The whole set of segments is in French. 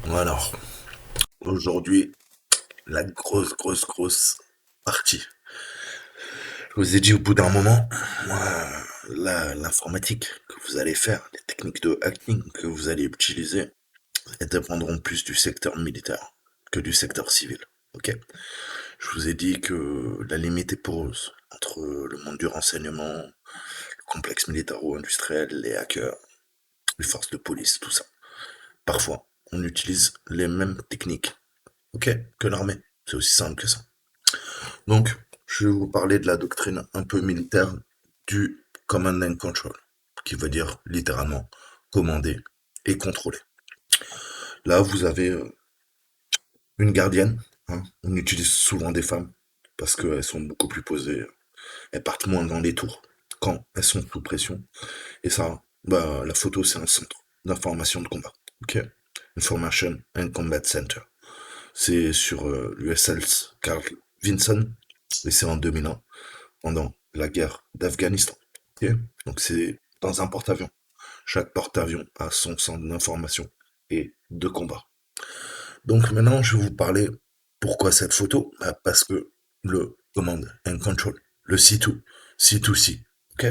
Alors, aujourd'hui, la grosse partie. Je vous ai dit au bout d'un moment, l'informatique que vous allez faire, les techniques de hacking que vous allez utiliser, elles dépendront plus du secteur militaire que du secteur civil. Ok. Je vous ai dit que la limite est poreuse entre le monde du renseignement, le complexe militaro-industriel, les hackers, les forces de police, tout ça. Parfois, on utilise les mêmes techniques, ok, que l'armée. C'est aussi simple que ça. Donc, je vais vous parler de la doctrine un peu militaire du Command and Control, qui veut dire littéralement commander et contrôler. Là, vous avez une gardienne. Hein. On utilise souvent des femmes parce qu'elles sont beaucoup plus posées. Elles partent moins dans les tours quand elles sont sous pression. Et ça, bah, la photo, c'est un centre d'information de combat. Ok. Information and Combat Center. C'est sur l'USS Carl Vinson et c'est en 2001 pendant la guerre d'Afghanistan. Ok. Donc c'est dans un porte-avions. Chaque porte-avions a son centre d'information et de combat. Donc maintenant, je vais vous parler pourquoi cette photo. Bah, parce que le Command and Control, le C2, C2C, ok.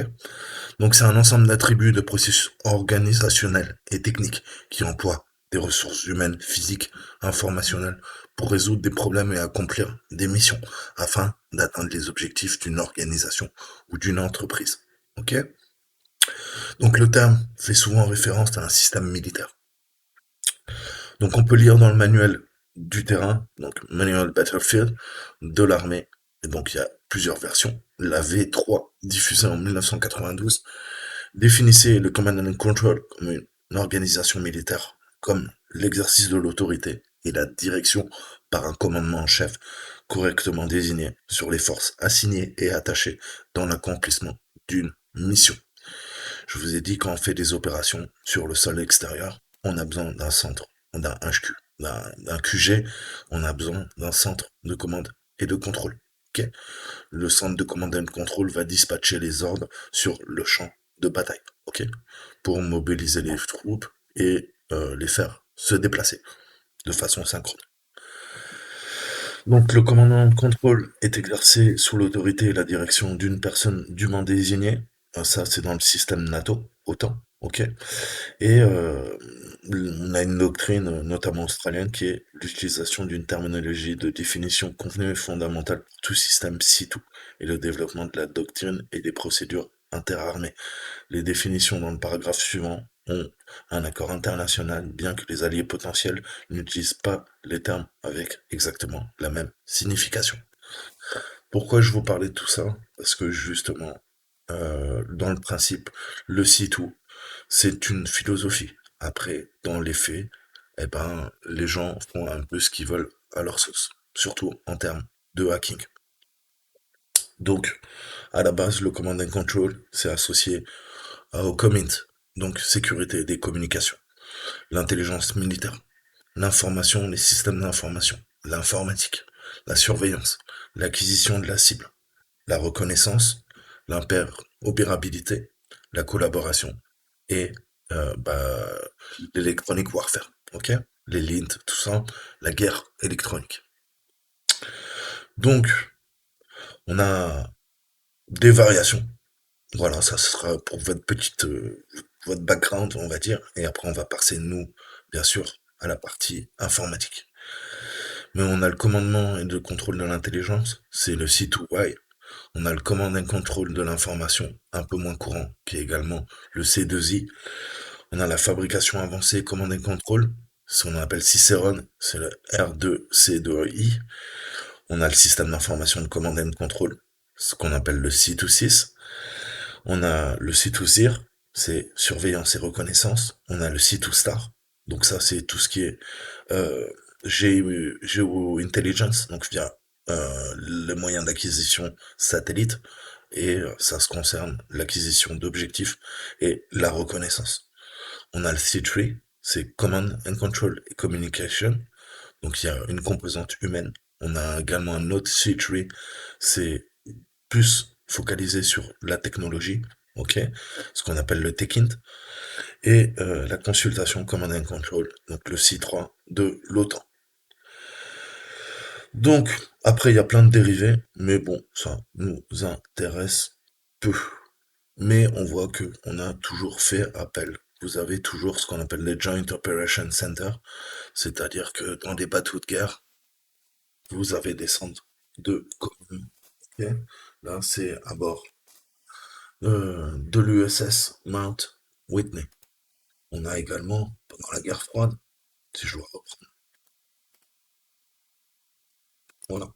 Donc c'est un ensemble d'attributs de processus organisationnels et techniques qui emploient des ressources humaines, physiques, informationnelles pour résoudre des problèmes et accomplir des missions afin d'atteindre les objectifs d'une organisation ou d'une entreprise. Ok. Donc le terme fait souvent référence à un système militaire. Donc on peut lire dans le manuel du terrain, donc Manual Battlefield de l'armée, et donc il y a plusieurs versions. La V3, diffusée en 1992, définissait le Command and Control comme une organisation militaire, comme l'exercice de l'autorité et la direction par un commandement en chef correctement désigné sur les forces assignées et attachées dans l'accomplissement d'une mission. Je vous ai dit quand on fait des opérations sur le sol extérieur, on a besoin d'un centre, d'un HQ, d'un QG, on a besoin d'un centre de commande et de contrôle. Okay. Le centre de commande et de contrôle va dispatcher les ordres sur le champ de bataille, ok, pour mobiliser les troupes et les faire se déplacer de façon synchrone. Donc le commandement de contrôle est exercé sous l'autorité et la direction d'une personne dûment désignée. Ça, c'est dans le système NATO, OTAN, ok. Et on a une doctrine, notamment australienne, qui est l'utilisation d'une terminologie de définition convenue et fondamentale pour tout système SITO et le développement de la doctrine et des procédures interarmées. Les définitions dans le paragraphe suivant ont un accord international, bien que les alliés potentiels n'utilisent pas les termes avec exactement la même signification. Pourquoi je vous parlais de tout ça? Parce que justement, dans le principe, le SITO, c'est une philosophie. Après, dans les faits, eh ben, les gens font un peu ce qu'ils veulent à leur sauce, surtout en termes de hacking. Donc, à la base, le Command and Control, c'est associé au COMINT, donc sécurité des communications, l'intelligence militaire, l'information, les systèmes d'information, l'informatique, la surveillance, l'acquisition de la cible, la reconnaissance, l'interopérabilité, la collaboration et bah, l'électronic warfare, ok. Les LINT, tout ça, la guerre électronique. Donc, on a des variations. Voilà, ça sera pour votre petite, votre background, on va dire, et après on va passer, nous, bien sûr, à la partie informatique. Mais on a le commandement et le contrôle de l'intelligence, c'est le C2Y. On a le command and control de l'information, un peu moins courant, qui est également le C2I. On a la fabrication avancée command and control, ce qu'on appelle Cicerone, c'est le R2C2I. On a le système d'information de command and control, ce qu'on appelle le C26. On a le C2ZIR, c'est surveillance et reconnaissance. On a le C2STAR, donc ça c'est tout ce qui est euh, Geo-Intelligence, donc via les moyens d'acquisition satellite, et ça se concerne l'acquisition d'objectifs et la reconnaissance. On a le C3, c'est Command and Control et Communication, donc il y a une composante humaine. On a également un autre C3, c'est plus focalisé sur la technologie, ok, ce qu'on appelle le tech-int, et la consultation Command and Control, donc le C3, de l'OTAN. Donc, après, il y a plein de dérivés, mais bon, ça nous intéresse peu. Mais on voit que on a toujours fait appel. Vous avez toujours ce qu'on appelle les Joint Operations Center, c'est-à-dire que dans des bateaux de guerre, vous avez des centres de communiqué. Là, c'est à bord de l'USS Mount Whitney. On a également, pendant la guerre froide, si je dois reprendre, voilà,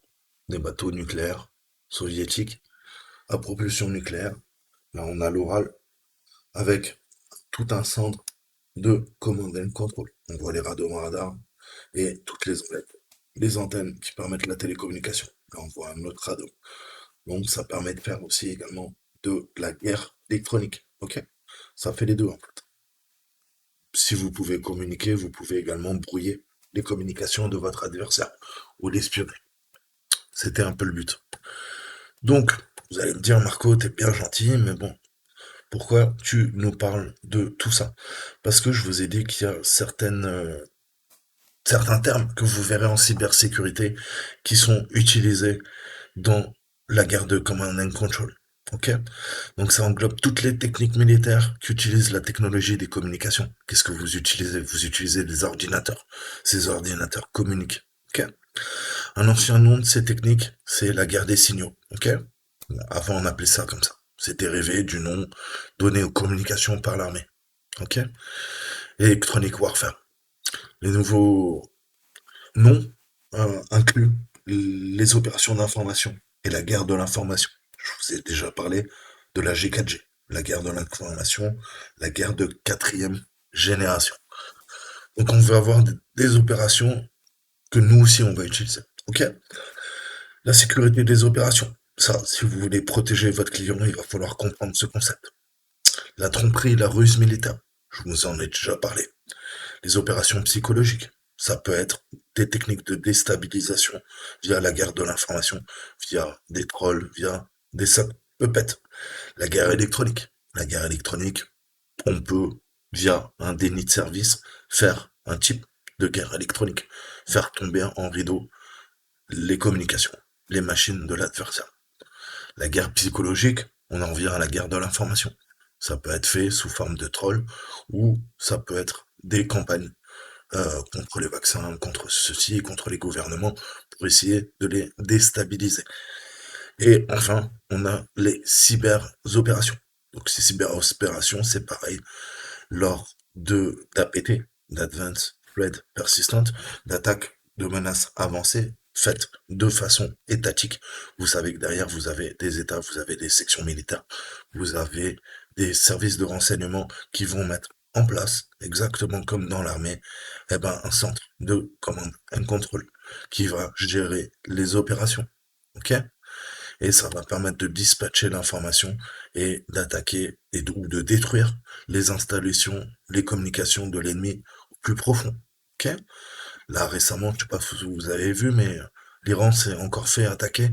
des bateaux nucléaires soviétiques à propulsion nucléaire. Là, on a l'Oral avec tout un centre de command and control. On voit les radars et toutes les antennes qui permettent la télécommunication. Là, on voit un autre radeau. Donc, ça permet de faire aussi également de la guerre électronique. Ok? Ça fait les deux en fait. Si vous pouvez communiquer, vous pouvez également brouiller les communications de votre adversaire ou l'espionner. C'était un peu le but. Donc, vous allez me dire, Marco, t'es bien gentil, mais bon, pourquoi tu nous parles de tout ça? Parce que je vous ai dit qu'il y a certains termes que vous verrez en cybersécurité qui sont utilisés dans la guerre de command and control. Ok? Donc ça englobe toutes les techniques militaires qui utilisent la technologie des communications. Qu'est-ce que vous utilisez? Vous utilisez des ordinateurs. Ces ordinateurs communiquent. Ok? Un ancien nom de ces techniques, c'est la guerre des signaux. Ok? Avant, on appelait ça comme ça. C'est dérivé du nom donné aux communications par l'armée. Ok? Electronic Warfare. Les nouveaux noms incluent les opérations d'information et la guerre de l'information. Je vous ai déjà parlé de la G4G, la guerre de l'information, la guerre de quatrième génération. Donc on veut avoir des opérations que nous aussi on va utiliser. Ok? La sécurité des opérations. Ça, si vous voulez protéger votre client, il va falloir comprendre ce concept. La tromperie, la ruse militaire. Je vous en ai déjà parlé. Les opérations psychologiques. Ça peut être des techniques de déstabilisation via la guerre de l'information, via des trolls, via des puppets. La guerre électronique. La guerre électronique, on peut, via un déni de service, faire un type de guerre électronique. Faire tomber en rideau les communications, les machines de l'adversaire. La guerre psychologique, on en vient à la guerre de l'information. Ça peut être fait sous forme de troll ou ça peut être des campagnes contre les vaccins, contre ceci, contre les gouvernements, pour essayer de les déstabiliser. Et enfin, on a les cyber-opérations. Donc ces cyber-opérations, c'est pareil, lors de d'APT, d'Advanced Threat Persistent, d'attaques de menaces avancées, faites de façon étatique. Vous savez que derrière, vous avez des États, vous avez des sections militaires, vous avez des services de renseignement qui vont mettre en place, exactement comme dans l'armée, eh ben, un centre de commande and control qui va gérer les opérations. Ok? Et ça va permettre de dispatcher l'information et d'attaquer ou de détruire les installations, les communications de l'ennemi au plus profond. Ok? Là récemment, je sais pas si vous avez vu, mais l'Iran s'est encore fait attaquer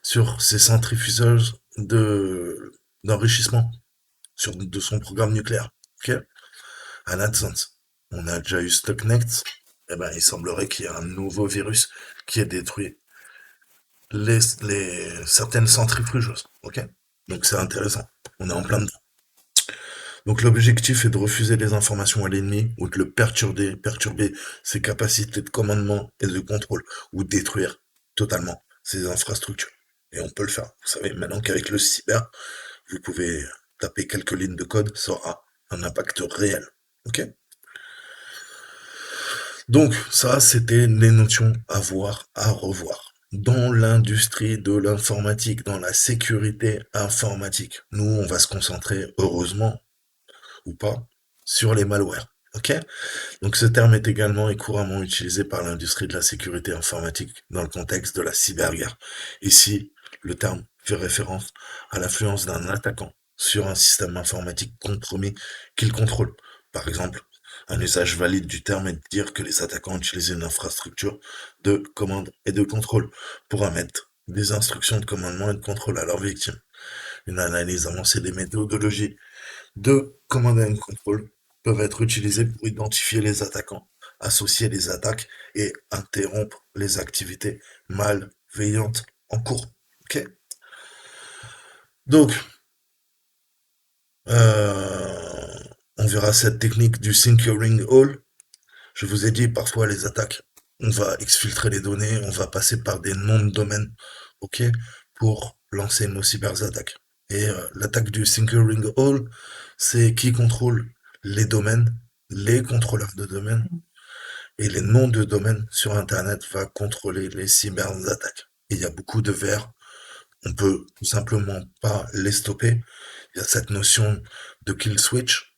sur ses centrifugeuses d'enrichissement de son programme nucléaire. Ok? À Natanz. On a déjà eu Stuxnet. Eh ben, il semblerait qu'il y ait un nouveau virus qui ait détruit certaines centrifugeuses. Ok? Donc c'est intéressant. On est en plein dedans. Donc l'objectif est de refuser les informations à l'ennemi ou de le perturber ses capacités de commandement et de contrôle ou détruire totalement ses infrastructures. Et on peut le faire. Vous savez, maintenant qu'avec le cyber, vous pouvez taper quelques lignes de code, ça aura un impact réel. Ok? Donc ça, c'était les notions à voir, à revoir. Dans l'industrie de l'informatique, dans la sécurité informatique, nous, on va se concentrer, heureusement ou pas, sur les malwares. Ok? Donc ce terme est également et couramment utilisé par l'industrie de la sécurité informatique dans le contexte de la cyberguerre. Ici, le terme fait référence à l'influence d'un attaquant sur un système informatique compromis qu'il contrôle. Par exemple, un usage valide du terme est de dire que les attaquants utilisent une infrastructure de commande et de contrôle pour émettre des instructions de commandement et de contrôle à leurs victimes. Une analyse avancée des méthodologies de command and control peuvent être utilisées pour identifier les attaquants associer les attaques et interrompre les activités malveillantes en cours. Ok. Donc, on verra cette technique du Securing All. Je vous ai dit, parfois les attaques, on va exfiltrer les données, on va passer par des noms de domaine, ok, pour lancer nos cyberattaques. Et l'attaque du Securing All, c'est qui contrôle les domaines, les contrôleurs de domaine, et les noms de domaine sur Internet va contrôler les cyberattaques. Et il y a beaucoup de vers, on peut tout simplement pas les stopper. Il y a cette notion de kill switch.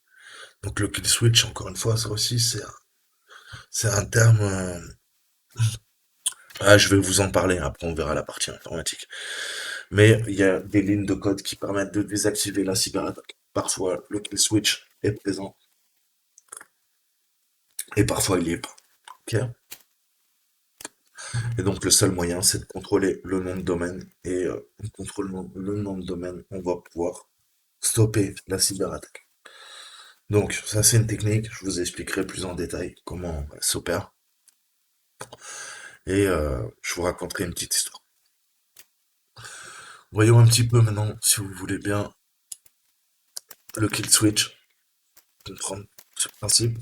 Donc le kill switch, encore une fois, ça aussi, c'est un terme. Je vais vous en parler. Après, on verra la partie informatique. Mais il y a des lignes de code qui permettent de désactiver la cyberattaque. Parfois, le kill switch est présent et parfois il n'y est pas. Ok. Et donc le seul moyen, c'est de contrôler le nom de domaine. Et en contrôlant le nom de domaine, on va pouvoir stopper la cyberattaque. Donc ça, c'est une technique. Je vous expliquerai plus en détail comment elle s'opère. Et je vous raconterai une petite histoire. Voyons un petit peu maintenant, si vous voulez bien, le kill switch, comprendre ce principe.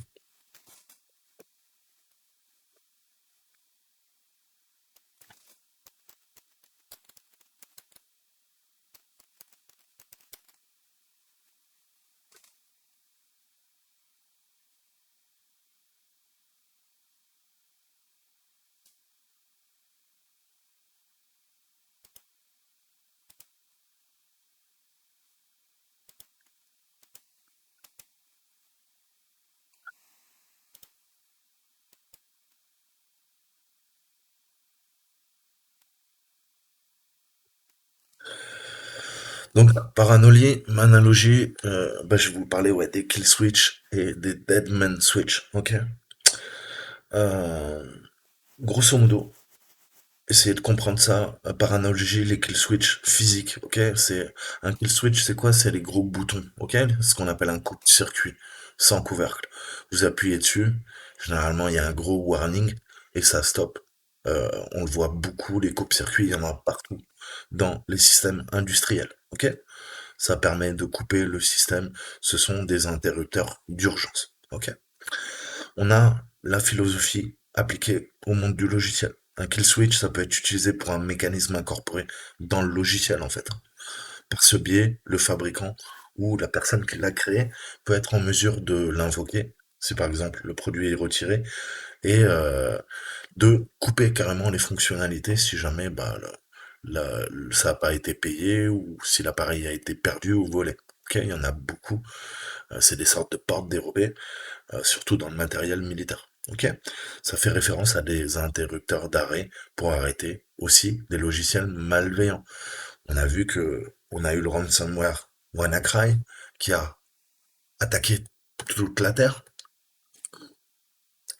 Donc, par analogie, je vais vous parler ouais, des kill switch et des dead man switch, ok? Euh, Grosso modo, essayez de comprendre ça par analogie, les kill switch physiques, ok? C'est un kill switch, c'est quoi? C'est les gros boutons, ok? Ce qu'on appelle un coupe-circuit sans couvercle. Vous appuyez dessus, généralement il y a un gros warning et ça stoppe. On le voit beaucoup, les coupe-circuits, il y en a partout dans les systèmes industriels, ok? Ça permet de couper le système. Ce sont des interrupteurs d'urgence. Ok. On a la philosophie appliquée au monde du logiciel. Un kill switch, ça peut être utilisé pour un mécanisme incorporé dans le logiciel en fait. Par ce biais, le fabricant ou la personne qui l'a créé peut être en mesure de l'invoquer si par exemple le produit est retiré et de couper carrément les fonctionnalités si jamais ça n'a pas été payé ou si l'appareil a été perdu ou volé. Ok, il y en a beaucoup. C'est des sortes de portes dérobées, surtout dans le matériel militaire. Ok, ça fait référence à des interrupteurs d'arrêt pour arrêter aussi des logiciels malveillants. On a vu que on a eu le ransomware WannaCry qui a attaqué toute la Terre.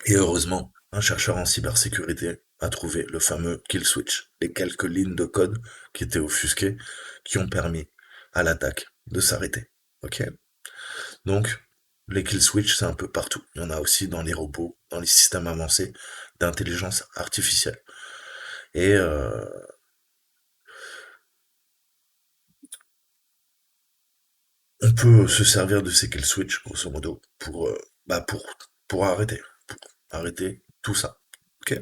Et heureusement, un chercheur en cybersécurité a trouvé le fameux kill switch, les quelques lignes de code qui étaient offusquées, qui ont permis à l'attaque de s'arrêter. Ok. Donc, les kill switch, c'est un peu partout. Il y en a aussi dans les robots, dans les systèmes avancés d'intelligence artificielle. Et on peut se servir de ces kill switch, grosso modo, bah pour, pour arrêter tout ça. Ok.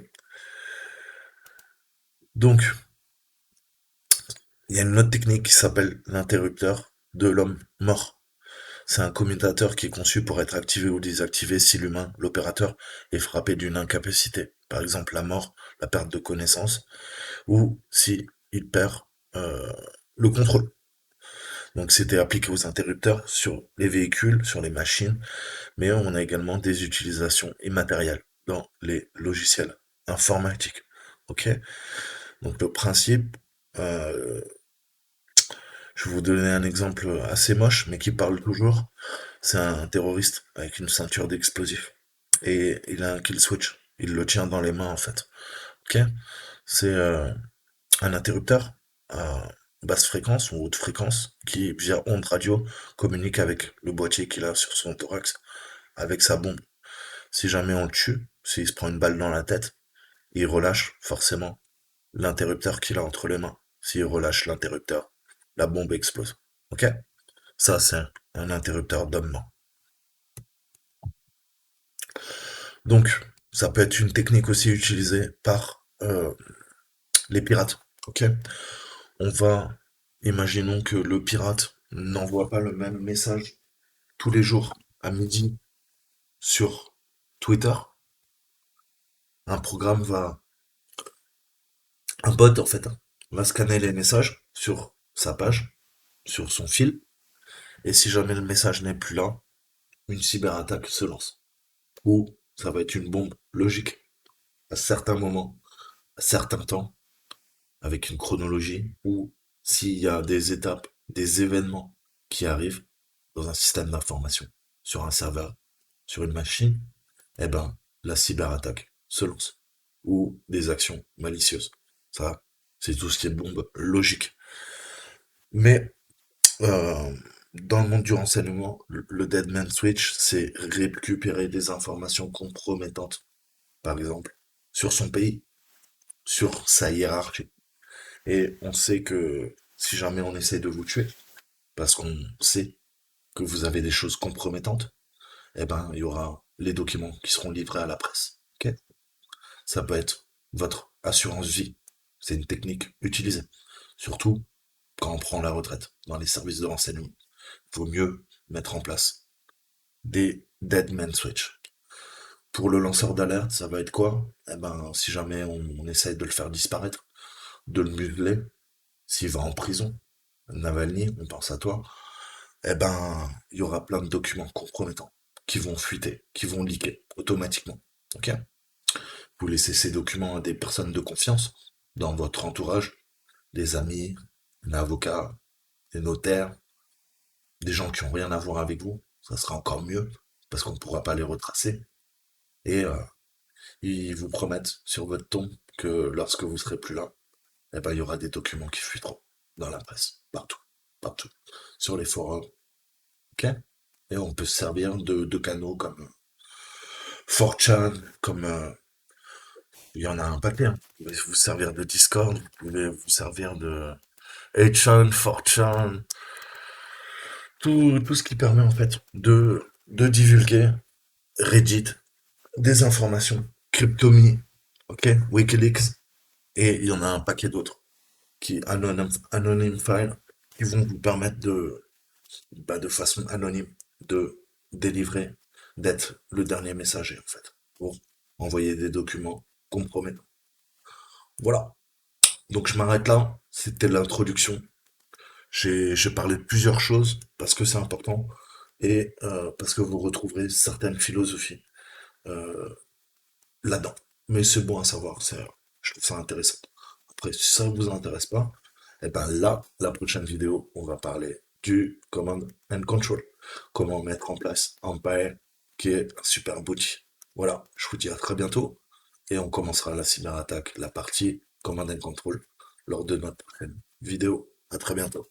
Donc, il y a une autre technique qui s'appelle l'interrupteur de l'homme mort. C'est un commutateur qui est conçu pour être activé ou désactivé si l'humain, l'opérateur, est frappé d'une incapacité. Par exemple, la mort, la perte de connaissance, ou si il perd euh, le contrôle. Donc c'était appliqué aux interrupteurs sur les véhicules, sur les machines, mais on a également des utilisations immatérielles dans les logiciels informatiques. Ok. Donc le principe, euh, je vais vous donner un exemple assez moche, mais qui parle toujours. C'est un terroriste avec une ceinture d'explosifs. Et il a un kill switch. Il le tient dans les mains, en fait. Ok. C'est un interrupteur à basse fréquence ou haute fréquence qui, via onde radio, communique avec le boîtier qu'il a sur son thorax, avec sa bombe. Si jamais on le tue, s'il se prend une balle dans la tête, il relâche forcément l'interrupteur qu'il a entre les mains. S'il relâche l'interrupteur, la bombe explose. Ok? Ça, c'est un interrupteur d'homme. Donc, ça peut être une technique aussi utilisée par les pirates. Ok? On va, imaginons que le pirate n'envoie pas le même message tous les jours à midi sur Twitter. Un programme va, un bot en fait, va scanner les messages sur sa page, sur son fil, et si jamais le message n'est plus là, une cyberattaque se lance. Ou ça va être une bombe logique à certains moments, à certains temps, avec une chronologie, ou s'il y a des étapes, des événements qui arrivent dans un système d'information, sur un serveur, sur une machine, eh ben, la cyberattaque se lance. Ou des actions malicieuses. Ça, c'est tout ce qui est bombe logique. Mais euh, dans le monde du renseignement, le Dead Man Switch, c'est récupérer des informations compromettantes, par exemple, sur son pays, sur sa hiérarchie. Et on sait que si jamais on essaie de vous tuer, parce qu'on sait que vous avez des choses compromettantes, eh ben, il y aura les documents qui seront livrés à la presse. Ok. Ça peut être votre assurance vie. C'est une technique utilisée. Surtout quand on prend la retraite dans les services de renseignement. Il vaut mieux mettre en place des dead man switch. Pour le lanceur d'alerte, ça va être quoi? Eh ben, si jamais on essaye de le faire disparaître, de le museler, s'il va en prison, Navalny, on pense à toi, eh ben, il y aura plein de documents compromettants qui vont fuiter, qui vont leaker automatiquement. Ok? Vous laissez ces documents à des personnes de confiance dans votre entourage, des amis, un avocat, des notaires, des gens qui n'ont rien à voir avec vous. Ça sera encore mieux parce qu'on ne pourra pas les retracer. Et ils vous promettent sur votre tombe que lorsque vous serez plus là, eh ben, il y aura des documents qui fuiteront dans la presse, partout, partout, sur les forums. Ok. Et on peut se servir de canaux comme 4chan, comme il y en a un paquet, hein. Vous pouvez vous servir de Discord, vous pouvez vous servir de 8chan, 4chan, tout ce qui permet en fait de divulguer Reddit, des informations, Cryptomi, ok, Wikileaks, et il y en a un paquet d'autres qui anonyme file qui vont vous permettre de façon anonyme de délivrer, d'être le dernier messager en fait, pour envoyer des documents compromettants. Voilà. Donc je m'arrête là. C'était l'introduction. J'ai parlé de plusieurs choses parce que c'est important et parce que vous retrouverez certaines philosophies euh, là-dedans. Mais c'est bon à savoir, je trouve ça intéressant. Après, si ça ne vous intéresse pas, et ben là, la prochaine vidéo, on va parler du Command and Control. Comment mettre en place Empire, qui est un super outil. Voilà, je vous dis à très bientôt et on commencera la cyberattaque, la partie Command and Control, lors de notre prochaine vidéo. À très bientôt.